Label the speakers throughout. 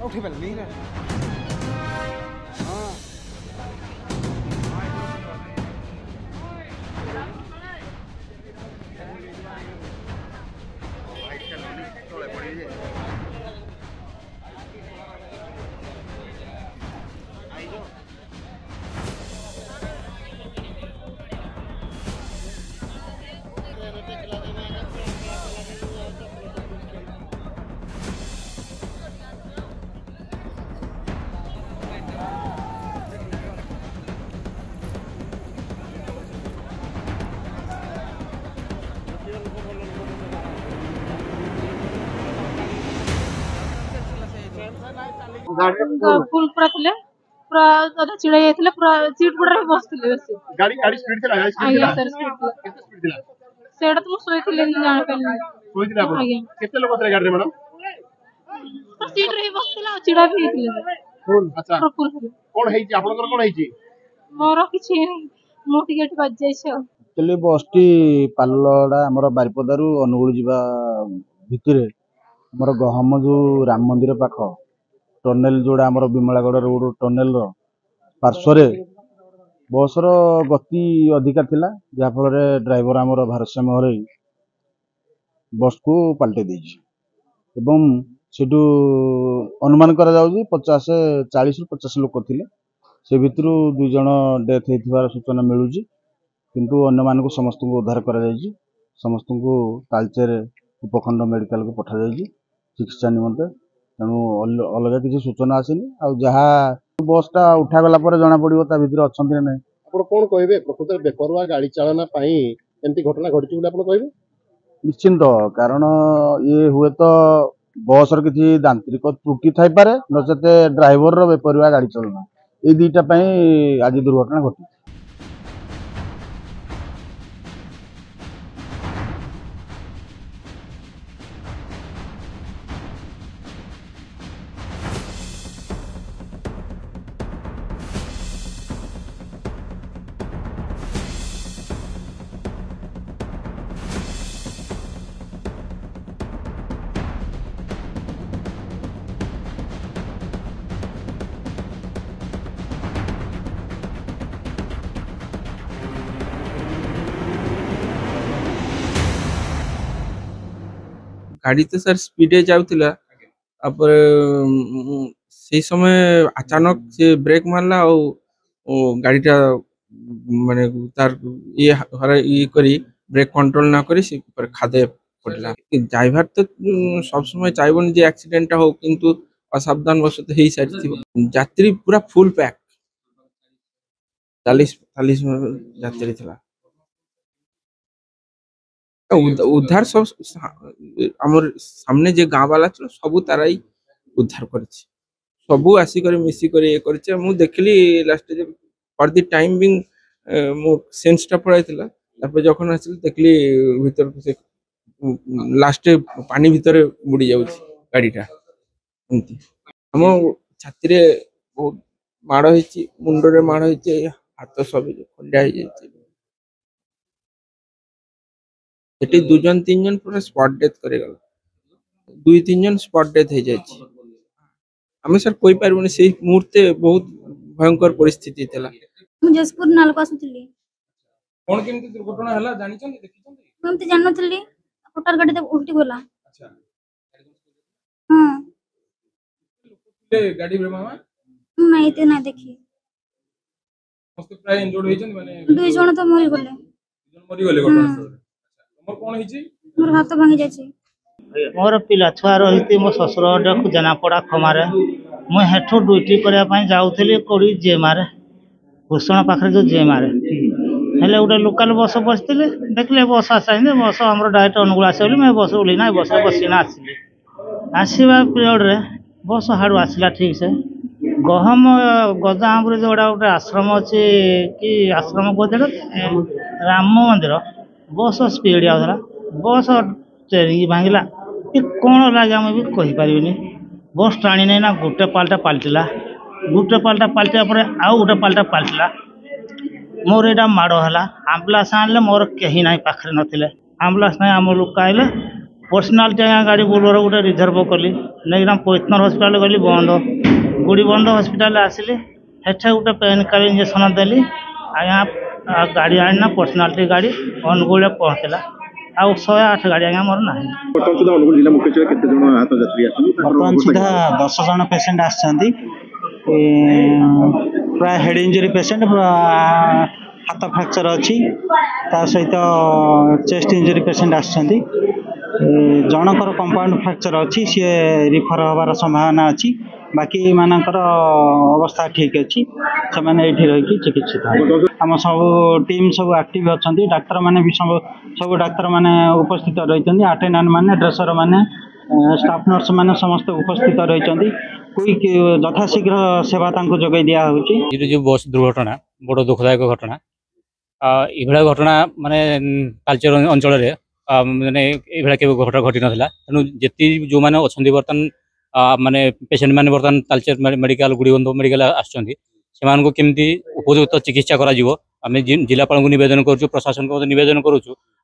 Speaker 1: उठी पहले नहीं रहा हाँ
Speaker 2: फुल पूरा थिले पूरा अधा चिड़ा जायतिले पूरा सीट गुडा रे बसतिले बेसी
Speaker 3: गाड़ी गाड़ी स्पीड चला गाड़ी स्पीड
Speaker 2: आज्ञा
Speaker 3: चला
Speaker 2: सर स्पीड
Speaker 3: कितना स्पीड चला
Speaker 2: सेडा तो सोइतिले जान पेले
Speaker 3: सोइतिले आपण
Speaker 2: आज्ञा
Speaker 3: केते लोग थे गाड़ी रे मैडम
Speaker 2: तो सीट रे बसतिला चिड़ा भी हेतिले
Speaker 3: फुल अच्छा
Speaker 2: फुल थिले
Speaker 3: कोन हेची आपनकर कोन हेची
Speaker 2: मोर किछि मो टिकेट बज जाय छ
Speaker 4: एक्चुअली बस टी पालड़ा आमर बारिपदारू अनुगुल जीवा भितरे आमर गहम जो राम मंदिर पाख टनेल जोड़ा आमर विमलागढ़ रोड टनेल रो पार्श्व बस रो गति अधिकार थिला जहाँफल ड्राइवर आमर भारसाम्य हरई बस को पलटे देछि एवं सेठू अनुमान करा जाउजी 40 ରୁ 50 लोक थिले से भितरू 2 जण डेथ हेथिबार सूचना मिलुजी किंतु अन्य मानक समस्त को उद्धार करा जायछि समस्त को तालचेर उपखंड मेडिकल को पठा जायछि चिकित्सा निमंते तेणु अलग किसी सूचना आसीनी आ जहा बसटा उठा गला पर जना पड़िबो ता भितर अछंती नै
Speaker 3: आपण कोन कहबे प्रकृत बेपरवा गाड़ी चालना पई एंती घटना घटिछि बोले आपण कहबे
Speaker 4: निश्चिंत कारण ये हुए तो बस र किसी यांत्रिक त्रुटि थाई पारे नचेते ड्राइवर रो बेपरवा गाड़ी चलना ए दुईटा पई आज दुर्घटना घटी
Speaker 5: गाड़ी तो सर स्पीडे जाउतिला तापर से समय अचानक से ब्रेक मारला गाड़ीटा माने तार ये हर ये करी ब्रेक कंट्रोल ना करी से पर खादे पड़ला ड्राइवर तो सब समय चाहबन जे एक्सीडेंट हो किंतु असावधान वशत हेई सारी थी यात्री पूरा फुल पैक 40 यात्री थिला उद्धार सब हमर सामने जे गाँव वाला चलो सबू ताराई उद्धार करछि सबू आसी करे मिसी करे ये करछि मु देखली last J for the time being मो सेंस टा पड़ाइतिला तापर जखन आसिल देखली भीतर से लास्ट पानी भीतर बुड़ी जाउछि गाड़ीटा एंती हम छाती रे बहुत माड़ होइछि मुंड रे माड़ होइछि हाथ सब खंडा हो जाइछि एटी 2 जन 3 जन पूरा स्पॉट डेथ करे गला 2-3 जन स्पॉट डेथ हो जाइछि हमें सर कोई पारबोनी से मुहूर्ते बहुत भयंकर परिस्थिति थिला
Speaker 6: मु जसपुर नालका सुतली
Speaker 5: कोन केमती दुर्घटना हला जानि छन देखि छन
Speaker 6: हम त जानथली मोटर गाड़ी त उल्टी गला
Speaker 5: अच्छा
Speaker 6: हां
Speaker 5: ले गाड़ी रे मामा
Speaker 6: नहीं ते ना देखी
Speaker 5: मस्त प्राय इंजर्ड होई छन माने
Speaker 6: 2 जण तो मरि गले
Speaker 5: जन मरि गले घटना स्थल तमर कोन हिची
Speaker 6: मोर हाथ भांगी जाछि
Speaker 7: मोर पिला छुआ रही मो ससुर जनापड़ा खमारे मुझे हेठू ड्यूटी करने जाऊली कौड़ी जेमारे भूषण पाखे जो जेमारे हेले गोटे लोकाल बस बसती देखले बस आसानी बस आम डायरेक्ट अनुगुल आस मैं बस ओल्लैना बस बसीना आसली आसवा पिरियड रे बस हाड़ू आसला ठीक से गहम गदाम जोड़ा गोटे आश्रम अच्छे कि आश्रम कहते राम मंदिर बस स्पीड आउला बस ट्रेनिंग भांगला ये कौन लगे आम भी कहीपर बस टाणी नहीं ना गोटे पाल्टा पलटिला गोटे पाल्टा पलटा पर आउ गोटे पाल्टा पलटिला मोर यहाँ माड़ है आम्बुलांस आनले मोर कहीं ना पाखे नथिले आम्बुलांस ना आम लोक आइले पर्सनालिटी आज्ञा गाड़ी बोलोर गोटे रिजर्व कली नहीं पैतनर हस्पिटाल गली बंद गुड़ी बंद हस्पिटाल आसिली हेठे गोटे पेन किलर इंजेक्शन देली आज्ञा गाड़ी आना पर्सनालिटी गाड़ी अनुगुल पहुँचला आ 108 गाड़ी आज्ञा मोर ना
Speaker 8: बर्तमान सुधा 10 जन पेसेंट आसछन्ती प्राय हेड इंजरी पेसेंट हाथ फ्रैक्चर अच्छी ता सहित चेस्ट इंजरी पेसेंट आसछन्ती जनकर कंपाउंड फ्रैक्चर अच्छी सी रिफर हबार संभावना अच्छी बाकी मानकर अवस्था ठीक अच्छी से मैंने ये रही चिकित्सित आम सब टीम सब एक्टिव अच्छा डाक्तर मैंने भी सब डाक्तर मैंने उपस्थित रही अटेंडेंट मैंने ड्रेसर मैंने स्टाफ नर्स मैंने समस्त उपस्थित रही क्विक यथाशीघ्र सेवा जोगाई दिया
Speaker 9: जो बस दुर्घटना बड़ दुखदायक घटना ये घटना माने तालचेर अंचल माने ये केवल घटना घटी नाला तेणु जी जो मैंने अच्छा बर्तमान माने पेसेंट मैंने बर्तमान तालचेर मेडिकल गुड़ीबंध मेडिकल आसमान को केमती उपयुक्त चिकित्सा करें जिलापाल को नवेदन करुँ प्रशासन को नवेदन करुँ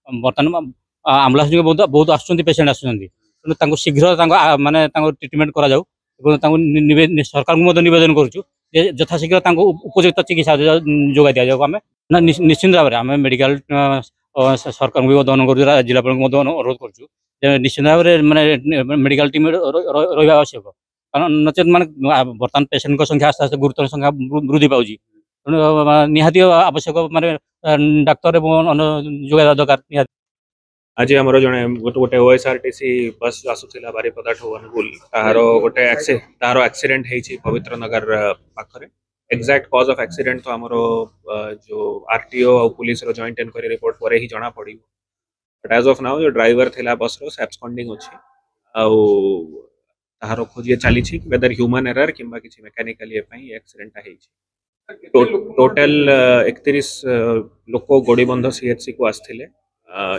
Speaker 9: बर्तमान आम्बुलांस जो बहुत आसुच्च पेसेंट आसुच्च शीघ्र माने ट्रिटमेंट करा जाऊ सरकार को नवेदन करुँ यथाशीघ्र उपयुक्त चिकित्सा जोगाई दि जाऊ आम निश्चिंत भाव में आम मेडिकल सरकार को अनुरोध कर जिलापाल को अनुरोध करुँ निश्चिंत भाव में माने मेडिकल टीम रहा आवश्यक कारण नचेत माने बर्तमान पेसेंट संख्या आस्ते आस्ते गुरुतर संख्या वृद्धि पाऊँ निहाती आवश्यक माने डाक्तर जोगाइवा दरकार
Speaker 10: आज आमर जड़े गोटे गोटे ओएसआरटीसी बस आसूला बारिपदा ठू अनुगुल तार गोटे तार एक्सीडेंट होती पवित्र नगर पाखरे एक्जाक्ट कॉज ऑफ एक्सीडेंट तो आमर जो आरटीओ और पुलिस रो जॉइंट इनक्वारी रिपोर्ट पर ही जना पड़ो बट एज ऑफ नाउ जो ड्राइवर थिला बस रो एब्सकॉन्डिंग अच्छी तार खोजी चली वेदर ह्यूमन एरर किंबा किसी मेकानिकल एक्सीडेंट है टोटल 31 लोक गोड़ीबंध सीएचसी को आसते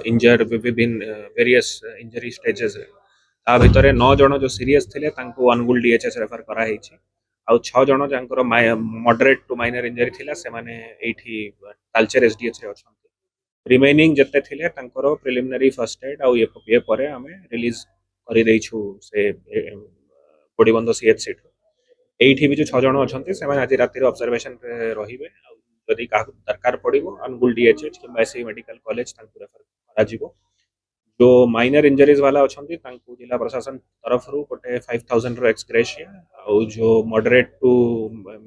Speaker 10: इंजर विभिन्न वेरियस इंजरी स्टेजेस ता भितर 9 जन जो सीरीयस थे अनुगुल डीएचएस रेफर कराई आउ 6 जन जर मॉडरेट टू माइनर इंजरी थिला से माने एठी तालचेर एसडीएच रे अछंती रिमेनिंग जते थिले तांकर प्रिलिमिनरी फर्स्ट एड आउ ये परे हमें रिलीज करि दैछु से गोड़ीबंध सीएचसी एठी भी जो 6 जन अछंती से माने आज राति रे ऑब्जर्वेशन रे रहिबे जदि का दरकार पड़ो अनुगुल डीएचएच कि एससी मेडिकल कॉलेज रेफर करा जो माइनर इंजरीज वाला अच्छा जिला प्रशासन तरफ गोटे 5000 एक्सग्रेशिया और जो मॉडरेट टू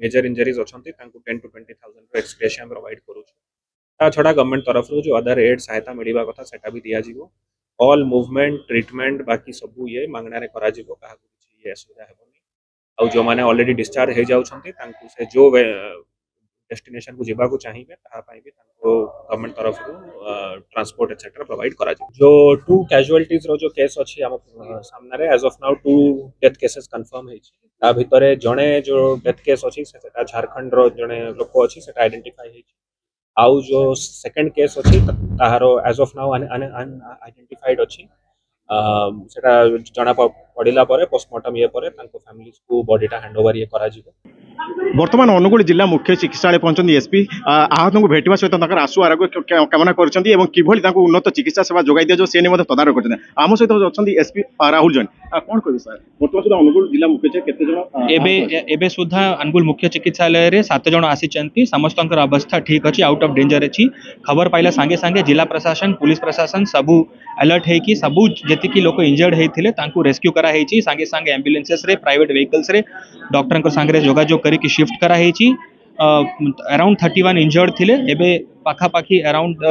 Speaker 10: मेजर इंजरीज अच्छा 10 to 20,000 एक्सग्रेशिया प्रोवाइड करूँ छड़ा गवर्नमेंट तरफ जो अदर एड सहायता मिलवा कथा सेटा भी दिया जीवो ऑल मूवमेंट ट्रीटमेंट बाकी सब ये मांगना करा जीवो का ये असुविधा हेबनी और जो माने ऑलरेडी डिस्चार्ज हो जाउछंती तांकु से जो डेस्टिनेशन को जीवा को चाहिए गवर्नमेंट तरफ ट्रांसपोर्ट एक्सेट्रा प्रोवाइड करा जो 2 कैजुअलिटीज रो जो केस अच्छी आम सामने as of now 2 death cases confirm है भितर जड़े जो डेथ केस अच्छी झारखंड रो जड़े लोक अच्छी आइडेंटिफाई आउ जो सेकंड केस अच्छी ताहार एज ऑफ नाउ आइडेंटिफाइड अच्छी सेटा जना पड़िला परे पोस्टमार्टम ये परे तांको फैमिलीज को बॉडीटा हैंडओवर ये करा जीवो
Speaker 3: बर्तमान अनुगुल जिला मुख्य चिकित्सालय पहुंचती एसपी आहत को भेटा सहित आशु आरोग्य कामना कर उन्नत चिकित्सा सेवा जोगाई दिया से नहीं तदारख कर आम सहित अच्छा एसपी राहुल जैन कौन कह सर बर्तमान सुधा अनुगुल जिला मुख्य केते
Speaker 11: सुधा अनुगुल मुख्य चिकित्सालय रे 7 जन आसी समस्त अवस्था ठीक अच्छी आउट ऑफ डेंजर अच्छी खबर पाइला सांगे सांगे जिला प्रशासन पुलिस प्रशासन सबू अलर्ट है कि सबू जी लोक इंजर्ड होते रेस्क्यू कराई सांगे सांगे एम्बुलेंसेस रे प्राइवेट व्हीकल्स रे डॉक्टर सांगे जोगाजोग करके शिफ्ट कराई अराउंड 31 इंजर्ड थिले एबे पाखापाखी अराउंड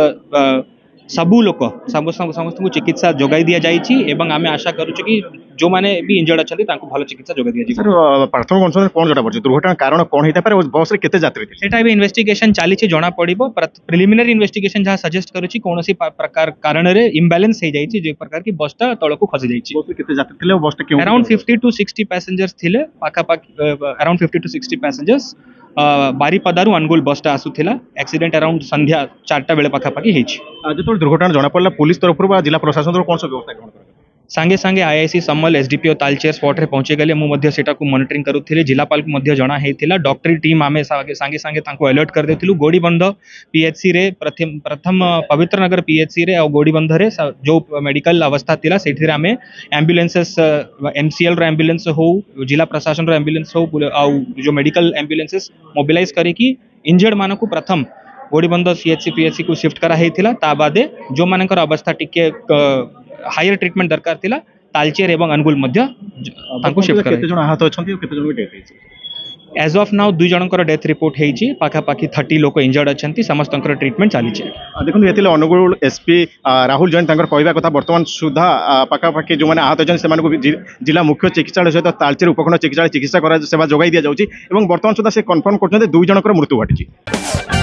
Speaker 11: सबू लोक समस्त को चिकित्सा जोगाई दिया जाइछि एवं आमे आशा करूछु कि जो माने भी इंजर्ड अछथि तांको भलो चिकित्सा जोगाई दिया सर
Speaker 3: प्राथमिक अनुमान कोन जटा पड़छ दुर्घटना कारण कोन हेता पारे बस रे केते यात्री थे
Speaker 11: एटा भी इन्वेस्टिगेशन चालीछि जणा पड़िबो प्रिलिमिनरी इन्वेस्टिगेशन जहा सजेस्ट करूछि कोनोसी प्रकार कारण रे इम्बैलेंस हे जाइछि जे प्रकार की बसटा तळको खसि जाइछि
Speaker 3: बस रे केते यात्री थिले बसटा क्यों
Speaker 11: अराउंड 50 to 60 पैसेंजर्स थिले पाखापाखी अराउंड 50 to 60 पैसेंजर्स बारिपदारू अनुगुल बसटा आसुथिला एक्सीडेंट अराउंड संध्या 4टा बेले पाखापाखी हेछि
Speaker 3: जो दुर्घटना जना पड़ला पुलिस तरफ जिला प्रशासन कोन सब व्यवस्था ग्रहण
Speaker 11: सांगे सांगे आईआईसी सम्मल एसडीपीओ तालचेर स्पॉट रे पहुंचे गले मुझे सेटा को मॉनिटरिंग करूथिले जिलापाल को मध्य जणा हेतिला डॉक्टरी टीम आमे सांगे सांगे तांको अलर्ट कर देथिलु गोड़ीबंध पीएचसी रे प्रथम पवित्र नगर पीएचसी रे और गोड़ीबंध रे जो मेडिकल अवस्था थिला सेठी रे आमे एम्बुलेंसेस एमसीएल रो एम्बुलेंस हो जिला प्रशासन रो एम्बुलेंस हो और जो मेडिकल एम्बुलेंसेस मोबिलाइज करिकी इंजर्ड मानको प्रथम गोड़ीबंध सीएचसी पीएचसी को शिफ्ट करा हेतिला ता बादे जो मानकर अवस्था टिके हायर ट्रीटमेंट दरकार थिला तालचेर एवं अनुगुल मध्य तांको शिफ्ट करा
Speaker 3: केते जण आहत अछंती केते जण डेथ हेछि
Speaker 11: एज ऑफ नाउ 2 जनकर डेथ रिपोर्ट हेछि पाखा पाखी 30 लोक इंजर्ड अछंती समस्तंकर ट्रीटमेंट चाली छै
Speaker 3: देखो एथिले अनुगुल एसपी राहुल जैन तांकर कहबा कथा वर्तमान सुधा पाखा पाखी जो माने आहत अछन से मानको जिला मुख्य चिकित्सालय सहित तालचेर उपखंड चिकित्सालय चिकित्सा करा सेवा जोगाई दिया जाउची एवं वर्तमान सुधा से कंफर्म करछन 2 जनकर मृत्यु घटिछि।